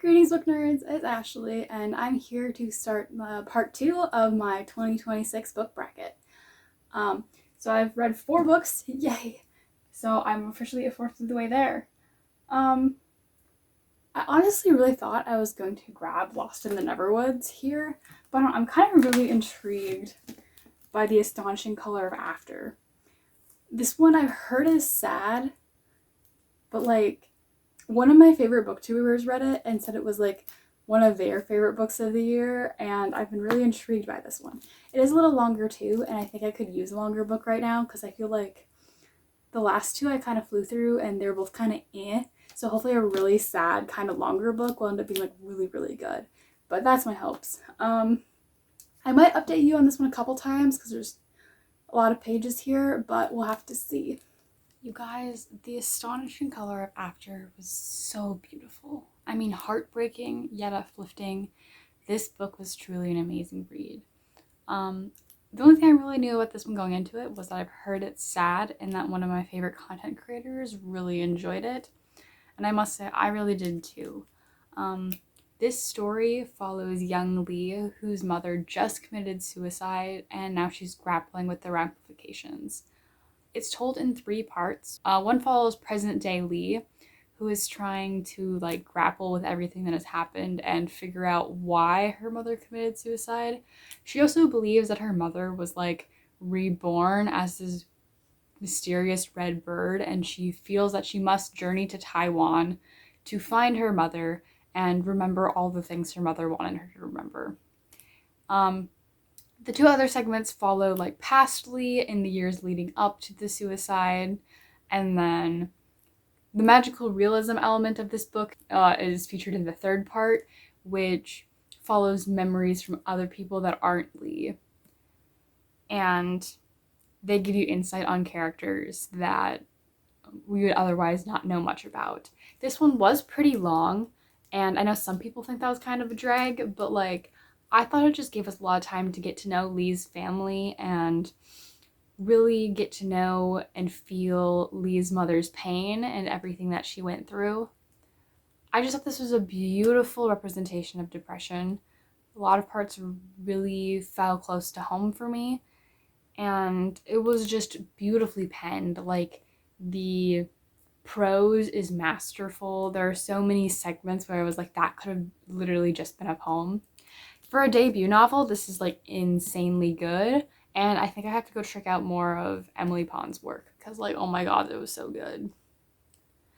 Greetings book nerds, it's Ashley and I'm here to start part 2 of my 2026 book bracket. So I've read 4 books, yay! So I'm officially a fourth of the way there. I honestly really thought I was going to grab Lost in the Neverwoods here, but I'm kind of really intrigued by The Astonishing Color of After. This one I've heard is sad, but like, one of my favorite booktubers read it and said it was like one of their favorite books of the year, and I've been really intrigued by this one. It is a little longer too, and I think I could use a longer book right now because I feel like the last 2 I kind of flew through and they're both kind of so hopefully a really sad kind of longer book will end up being like really, really good. But that's my hopes. I might update you on this one a couple times because there's a lot of pages here, but we'll have to see. You guys, The Astonishing Color of After was so beautiful. I mean, heartbreaking yet uplifting. This book was truly an amazing read. The only thing I really knew about this one going into it was that I've heard it's sad and that one of my favorite content creators really enjoyed it. And I must say, I really did too. This story follows young Lee, whose mother just committed suicide and now she's grappling with the ramifications. It's told in 3 parts. One follows present day Lee, who is trying to like grapple with everything that has happened and figure out why her mother committed suicide. She also believes that her mother was like reborn as this mysterious red bird, and she feels that she must journey to Taiwan to find her mother and remember all the things her mother wanted her to remember. The 2 other segments follow like past Lee in the years leading up to the suicide, and then the magical realism element of this book is featured in the 3rd part, which follows memories from other people that aren't Lee. And they give you insight on characters that we would otherwise not know much about. This one was pretty long, and I know some people think that was kind of a drag, but like, I thought it just gave us a lot of time to get to know Lee's family and really get to know and feel Lee's mother's pain and everything that she went through. I just thought this was a beautiful representation of depression. A lot of parts really fell close to home for me, and it was just beautifully penned. Like, the prose is masterful. There are so many segments where I was like, that could have literally just been a poem. For a debut novel, this is like insanely good, and I think I have to go check out more of Emily Pond's work because like, oh my god, it was so good.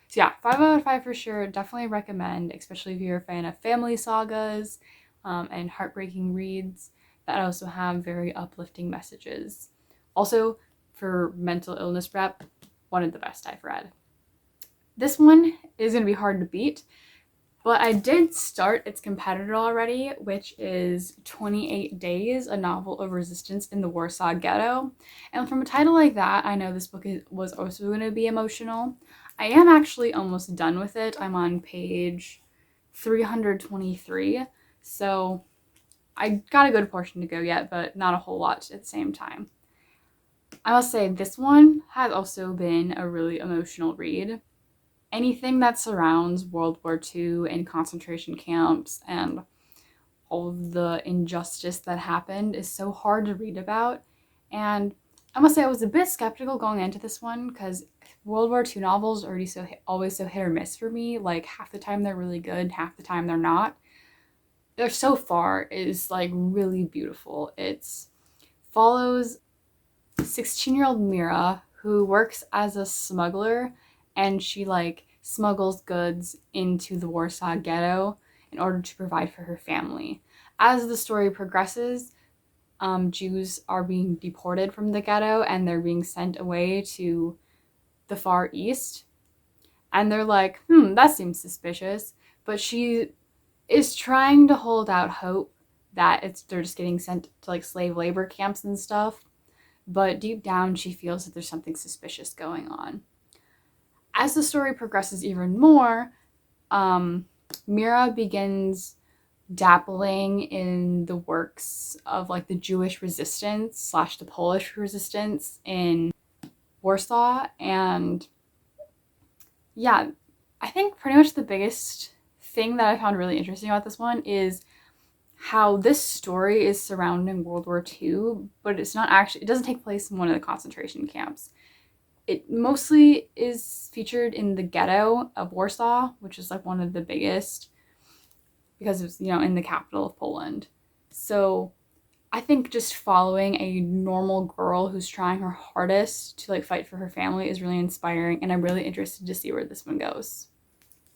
So yeah, 5 out of 5 for sure. Definitely recommend, especially if you're a fan of family sagas and heartbreaking reads that also have very uplifting messages. Also, for mental illness prep, one of the best I've read. This one is going to be hard to beat, but I did start its competitor already, which is 28 Days, a novel of resistance in the Warsaw Ghetto. And from a title like that, I know this book was also going to be emotional. I am actually almost done with it. I'm on page 323, so I got a good portion to go yet, but not a whole lot at the same time. I must say, this one has also been a really emotional read. Anything that surrounds World War II and concentration camps and all of the injustice that happened is so hard to read about. And I must say, I was a bit skeptical going into this one because World War II novels are always so hit or miss for me. Like, half the time they're really good, half the time they're not. They're so far is like really beautiful. It follows 16-year-old Mira, who works as a smuggler, and she like smuggles goods into the Warsaw Ghetto in order to provide for her family. As the story progresses, Jews are being deported from the ghetto and they're being sent away to the Far East. And they're like, that seems suspicious. But she is trying to hold out hope that they're just getting sent to like slave labor camps and stuff. But deep down, she feels that there's something suspicious going on. As the story progresses even more, Mira begins dabbling in the works of like the Jewish resistance / the Polish resistance in Warsaw. And yeah, I think pretty much the biggest thing that I found really interesting about this one is how this story is surrounding World War II, but it's not actually, it doesn't take place in one of the concentration camps. It mostly is featured in the ghetto of Warsaw, which is like one of the biggest because it's, you know, in the capital of Poland. So I think just following a normal girl who's trying her hardest to like fight for her family is really inspiring, and I'm really interested to see where this one goes.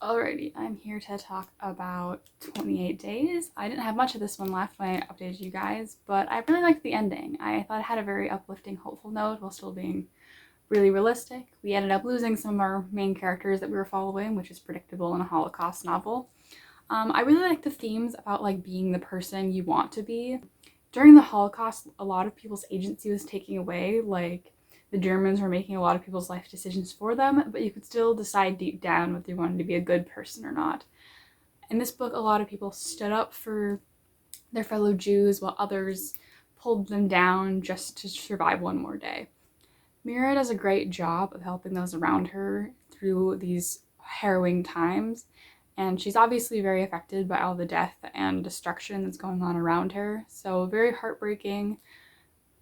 Alrighty, I'm here to talk about 28 Days. I didn't have much of this one left when I updated you guys, but I really liked the ending. I thought it had a very uplifting, hopeful note while still being really realistic. We ended up losing some of our main characters that we were following, which is predictable in a Holocaust novel. I really like the themes about like being the person you want to be. During the Holocaust, a lot of people's agency was taken away, like the Germans were making a lot of people's life decisions for them, but you could still decide deep down whether you wanted to be a good person or not. In this book, a lot of people stood up for their fellow Jews while others pulled them down just to survive one more day. Mira does a great job of helping those around her through these harrowing times, and she's obviously very affected by all the death and destruction that's going on around her. So very heartbreaking,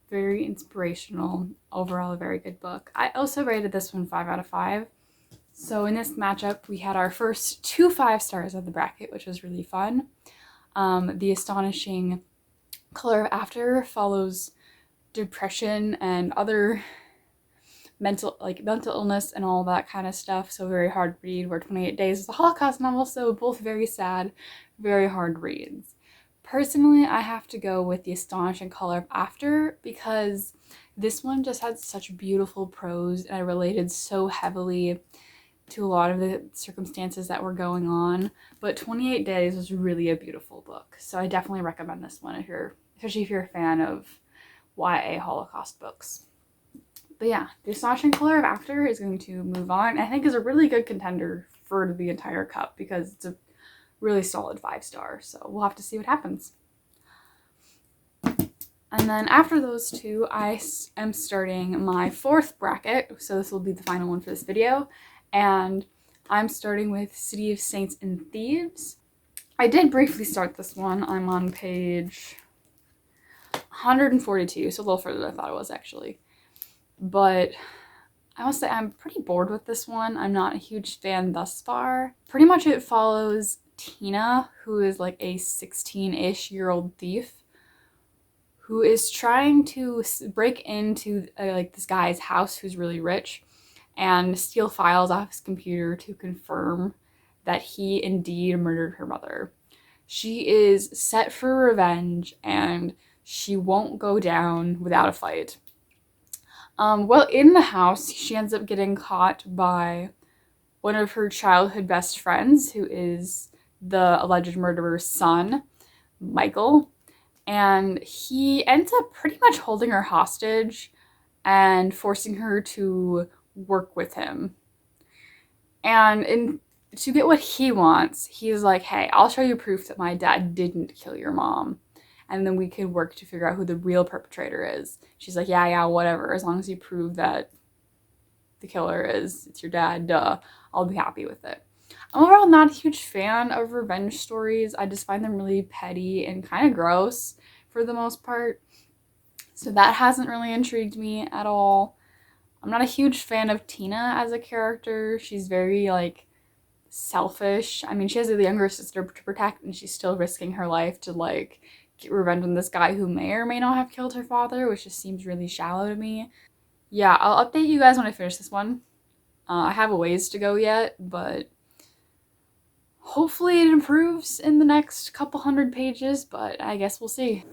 very inspirational. Overall, a very good book. I also rated this one 5 out of 5. So in this matchup, we had our first 2 5 stars of the bracket, which was really fun. The Astonishing Color of After follows depression and other mental illness and all that kind of stuff, so very hard read, where 28 Days is a Holocaust novel, so both very sad, very hard reads. Personally, I have to go with The Astonishing Color of After because this one just had such beautiful prose and I related so heavily to a lot of the circumstances that were going on, but 28 Days was really a beautiful book, so I definitely recommend this one especially if you're a fan of YA Holocaust books. But yeah, The Astonishing Color of After is going to move on. I think is a really good contender for the entire cup because it's a really solid 5 star. So we'll have to see what happens. And then after those two, I am starting my 4th bracket. So this will be the final one for this video. And I'm starting with City of Saints and Thieves. I did briefly start this one. I'm on page 142, so a little further than I thought it was actually. But I must say I'm pretty bored with this one. I'm not a huge fan thus far. Pretty much it follows Tina, who is like a 16-ish-year-old thief who is trying to break into like this guy's house who's really rich and steal files off his computer to confirm that he indeed murdered her mother. She is set for revenge and she won't go down without a fight. Well, in the house, she ends up getting caught by one of her childhood best friends, who is the alleged murderer's son, Michael, and he ends up pretty much holding her hostage and forcing her to work with him. And to get what he wants, he's like, hey, I'll show you proof that my dad didn't kill your mom, and then we could work to figure out who the real perpetrator is. She's like, yeah, whatever. As long as you prove that the killer it's your dad, I'll be happy with it. I'm overall not a huge fan of revenge stories. I just find them really petty and kind of gross for the most part. So that hasn't really intrigued me at all. I'm not a huge fan of Tina as a character. She's very, like, selfish. I mean, she has a younger sister to protect, and she's still risking her life to, like, get revenge on this guy who may or may not have killed her father, which just seems really shallow to me. Yeah, I'll update you guys when I finish this one. I have a ways to go yet, but hopefully it improves in the next couple hundred pages, but I guess we'll see.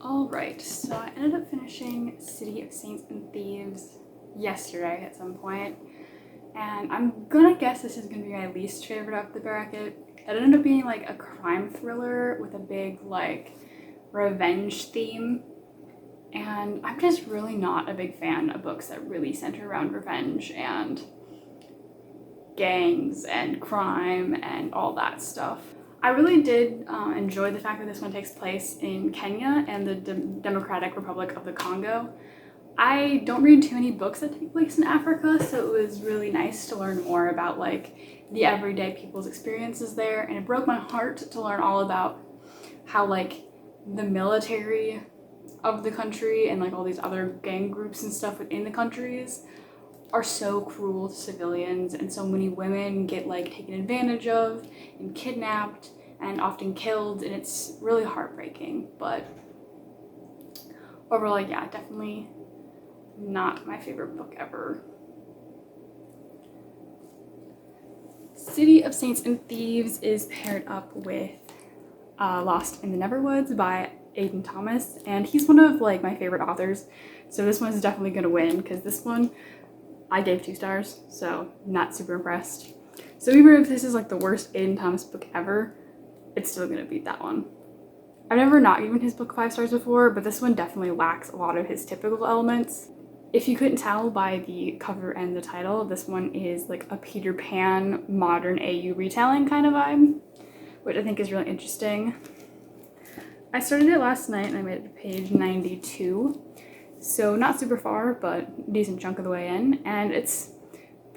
Alright, so I ended up finishing City of Saints and Thieves yesterday at some point, and I'm gonna guess this is gonna be my least favorite of the bracket. It ended up being like a crime thriller with a big like revenge theme, and I'm just really not a big fan of books that really center around revenge and gangs and crime and all that stuff. I really did enjoy the fact that this one takes place in Kenya and the Democratic Republic of the Congo, I don't read too many books that take place in Africa, so it was really nice to learn more about like the everyday people's experiences there, and it broke my heart to learn all about how like the military of the country and like all these other gang groups and stuff within the countries are so cruel to civilians, and so many women get like taken advantage of and kidnapped and often killed, and it's really heartbreaking. But overall, yeah, definitely not my favorite book ever. City of Saints and Thieves is paired up with Lost in the Neverwoods by Aiden Thomas, and he's one of like my favorite authors, so this one is definitely gonna win because this one I gave 2 stars, so not super impressed. So even if this is like the worst Aiden Thomas book ever, it's still gonna beat that one. I've never not given his book 5 stars before, but this one definitely lacks a lot of his typical elements. If you couldn't tell by the cover and the title, this one is like a Peter Pan modern AU retelling kind of vibe, which I think is really interesting. I started it last night and I made it to page 92, so not super far, but a decent chunk of the way in, and it's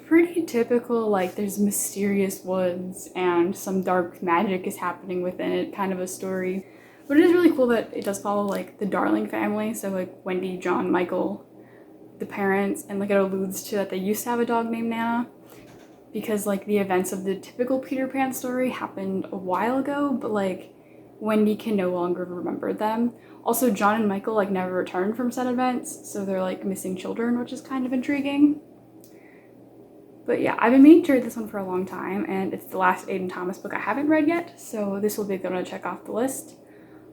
pretty typical, like there's mysterious woods and some dark magic is happening within it kind of a story. But it is really cool that it does follow like the Darling family, so like Wendy, John, Michael, the parents, and like it alludes to that they used to have a dog named Nana, because like the events of the typical Peter Pan story happened a while ago, but like Wendy can no longer remember them. Also, John and Michael like never returned from said events, so they're like missing children, which is kind of intriguing. But yeah, I've been meaning to read this one for a long time, and it's the last Aiden Thomas book I haven't read yet, so this will be a good one to check off the list.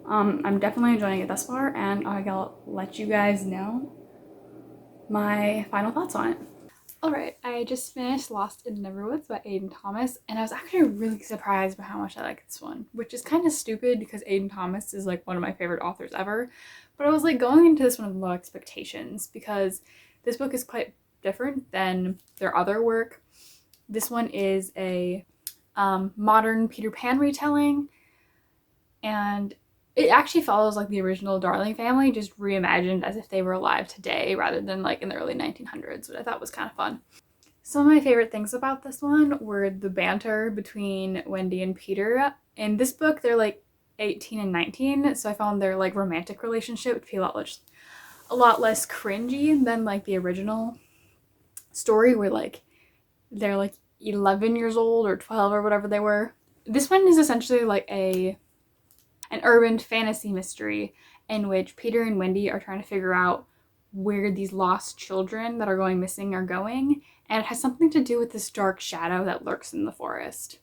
I'm definitely enjoying it thus far, and I'll let you guys know my final thoughts on it. Alright, I just finished Lost in the Neverwoods by Aiden Thomas, and I was actually really surprised by how much I like this one, which is kind of stupid because Aiden Thomas is like one of my favorite authors ever. But I was like going into this one with low expectations because this book is quite different than their other work. This one is a modern Peter Pan retelling, and it actually follows like the original Darling family, just reimagined as if they were alive today rather than like in the early 1900s, which I thought was kind of fun. Some of my favorite things about this one were the banter between Wendy and Peter. In this book, they're like 18 and 19, so I found their like romantic relationship to be a lot less cringy than like the original story where like they're like 11 years old or 12 or whatever they were. This one is essentially like an urban fantasy mystery in which Peter and Wendy are trying to figure out where these lost children that are going missing are going, and it has something to do with this dark shadow that lurks in the forest.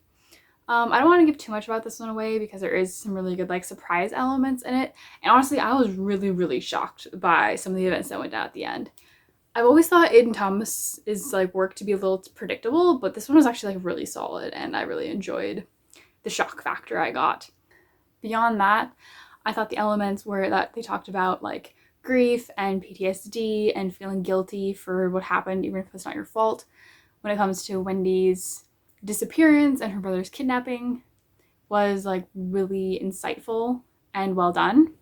I don't want to give too much about this one away because there is some really good like surprise elements in it, and honestly I was really shocked by some of the events that went down at the end. I've always thought Aiden Thomas is like work to be a little predictable, but this one was actually like really solid, and I really enjoyed the shock factor I got. Beyond that, I thought the elements were that they talked about like grief and PTSD and feeling guilty for what happened even if it's not your fault when it comes to Wendy's disappearance and her brother's kidnapping was like really insightful and well done.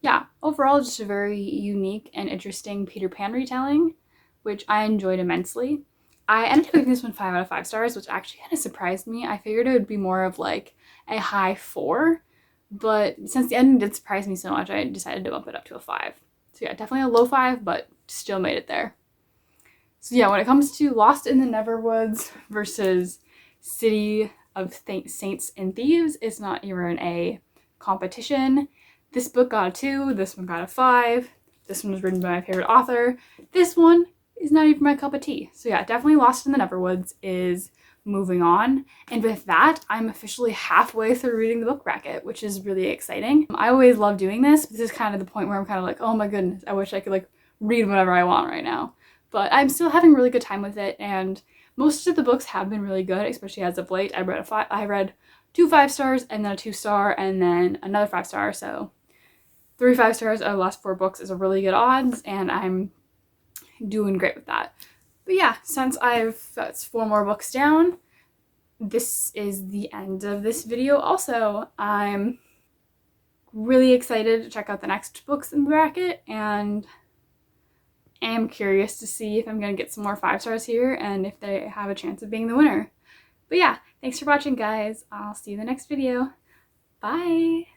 Yeah, overall just a very unique and interesting Peter Pan retelling, which I enjoyed immensely. I ended up giving this one 5 out of 5 stars, which actually kind of surprised me. I figured it would be more of like a high 4, but since the ending did surprise me so much, I decided to bump it up to a 5. So yeah, definitely a low 5, but still made it there. So yeah, when it comes to Lost in the Neverwoods versus City of Saints and Thieves, it's not even a competition. This book got a 2, this one got a 5, this one was written by my favorite author, this one is not even my cup of tea. So yeah, definitely Lost in the Neverwoods is moving on. And with that, I'm officially halfway through reading the book bracket, which is really exciting. I always love doing this, but this is kind of the point where I'm kind of like, oh my goodness, I wish I could like read whatever I want right now. But I'm still having a really good time with it, and most of the books have been really good, especially as of late. I read 2 5-stars and then a 2-star and then another 5-star, so 3 5-stars out of the last 4 books is a really good odds, and I'm doing great with that. But yeah, since that's 4 more books down, this is the end of this video also. I'm really excited to check out the next books in the bracket, and am curious to see if I'm going to get some more 5 stars here and if they have a chance of being the winner. But yeah, thanks for watching, guys. I'll see you in the next video. Bye!